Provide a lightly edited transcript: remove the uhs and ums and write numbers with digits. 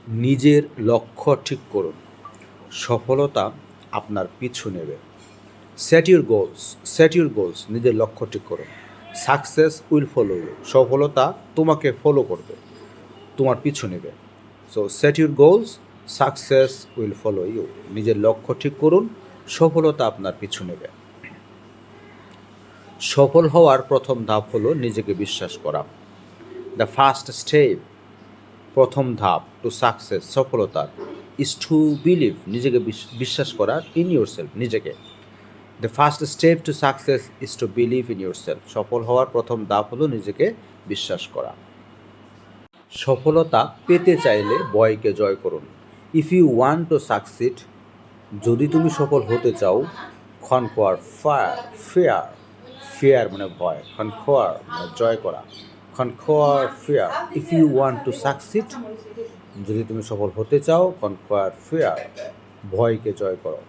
নিজের লক্ষ্য ঠিক করুন, সফলতা আপনার পিছু নেবে। সেট ইউর গোলস, নিজের লক্ষ্য ঠিক করুন। সাকসেস উইল ফলো ইউ, সফলতা তোমাকে ফলো করবে, তোমার পিছু নেবে। So set your goals, success will follow you. নিজের লক্ষ্য ঠিক করুন, সফলতা আপনার পিছু নেবে। সফল হওয়ার প্রথম ধাপ হলো নিজেকে বিশ্বাস করা। দ্য ফার্স্ট স্টেপ, প্রথম ধাপ টু সাকসেস, সফলতার, ইজ টু বিলিভ, নিজেকে বিশ্বাস করা, ইন ইউর সেলফ, নিজেকে। The first step to success is to believe in your self. সফল হওয়ার প্রথম ধাপ হলো নিজেকে বিশ্বাস করা। সফলতা পেতে চাইলে ভয়কে জয় করুন। If you want to succeed, যদি তুমি সফল হতে চাও, কনকোয়ার ফেয়ার, ফেয়ার মানে ভয়, কনকোয়ার মানে জয় করা, conquer fear. If you want to succeed, যদি তুমি সফল হতে চাও, কনকোয়ার ফেয়ার, ভয়কে জয় করো।